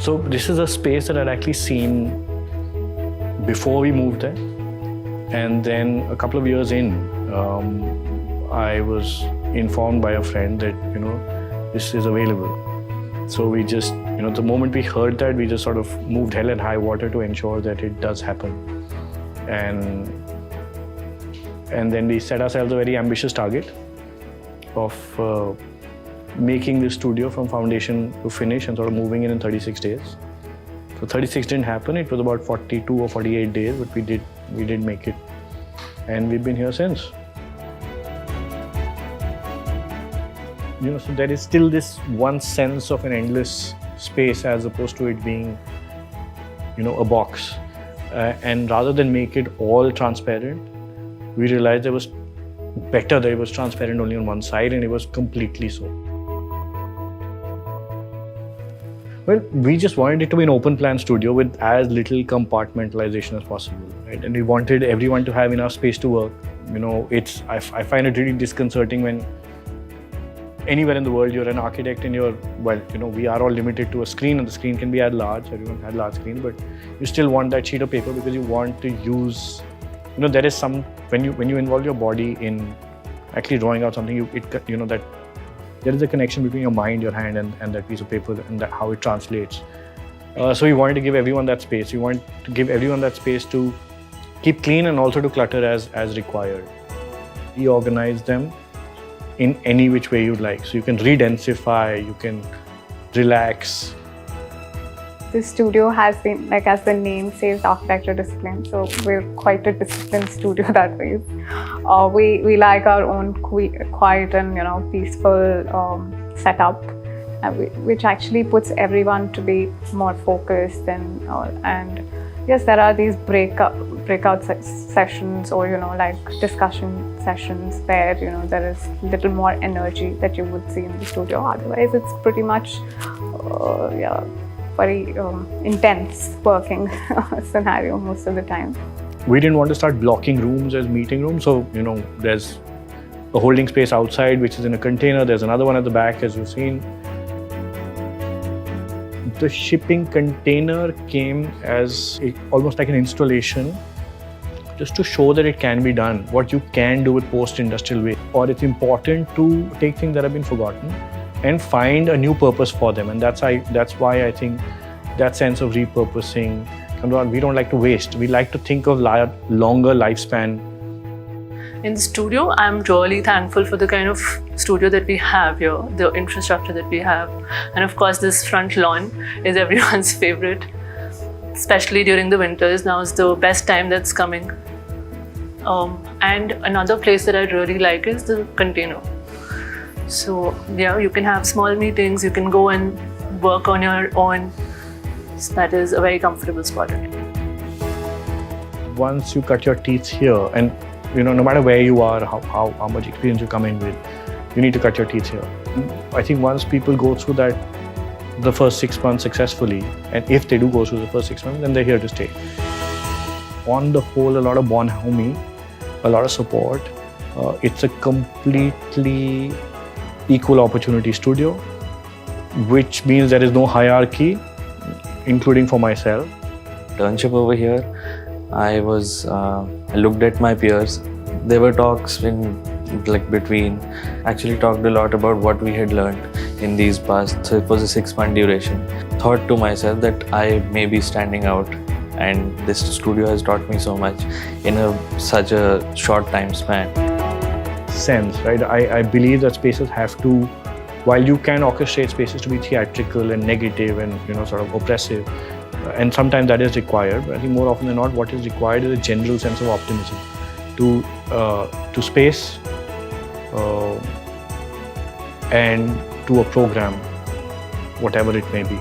So this is a space that I'd actually seen before we moved there. And then a couple of years in, I was informed by a friend that, this is available. So we just, the moment we heard that, we just sort of moved hell and high water to ensure that it does happen. And then we set ourselves a very ambitious target of making this studio from foundation to finish and sort of moving in 36 days. So 36 didn't happen, it was about 42 or 48 days, but we did make it. And we've been here since. So there is still this one sense of an endless space as opposed to it being, a box. And rather than make it all transparent, we realized it was better that it was transparent only on one side, and it was completely so. Well, we just wanted it to be an open plan studio with as little compartmentalization as possible, right? And we wanted everyone to have enough space to work. I find it really disconcerting when anywhere in the world you're an architect and we are all limited to a screen, and the screen can be as large, everyone had large screen, but you still want that sheet of paper because you want to use, there is some, when you involve your body in actually drawing out something, that there is a connection between your mind, your hand, and that piece of paper, and how it translates. So we wanted to give everyone that space. We want to give everyone that space to keep clean and also to clutter as required. We organize them in any which way you'd like. So you can re-densify, you can relax. The studio has been, as the name says, architecture discipline. So we're quite a disciplined studio that way. We like our own quiet and peaceful setup, which actually puts everyone to be more focused and yes, there are these breakout sessions or discussion sessions where there is little more energy that you would see in the studio. Otherwise, it's pretty much very intense working scenario most of the time. We didn't want to start blocking rooms as meeting rooms, so there's a holding space outside which is in a container. There's another one at the back, as you've seen. The shipping container came as almost like an installation, just to show that it can be done, what you can do with post-industrial waste. Or it's important to take things that have been forgotten and find a new purpose for them. And that's why I think that sense of repurposing comes on. We don't like to waste. We like to think of longer lifespan. In the studio, I'm really thankful for the kind of studio that we have here, the infrastructure that we have. And of course, this front lawn is everyone's favorite, especially during the winters. Now is the best time that's coming. And another place that I really like is the container. So yeah, you can have small meetings, you can go and work on your own. So that is a very comfortable spot. Once you cut your teeth here, and no matter where you are, how much experience you come in with, you need to cut your teeth here. I think once people go through that, the first 6 months successfully, and if they do go through the first 6 months, then they're here to stay. On the whole, a lot of bonhomie, a lot of support. It's a completely equal opportunity studio, which means there is no hierarchy, including for myself. Internship over here, I looked at my peers. There were talks between, actually talked a lot about what we had learned in these past. So it was a 6-month duration. Thought to myself that I may be standing out, and this studio has taught me so much in such a short time span. Sense, right? I believe that spaces have to, while you can orchestrate spaces to be theatrical and negative and sort of oppressive, and sometimes that is required, but I think more often than not, what is required is a general sense of optimism to space and to a program, whatever it may be.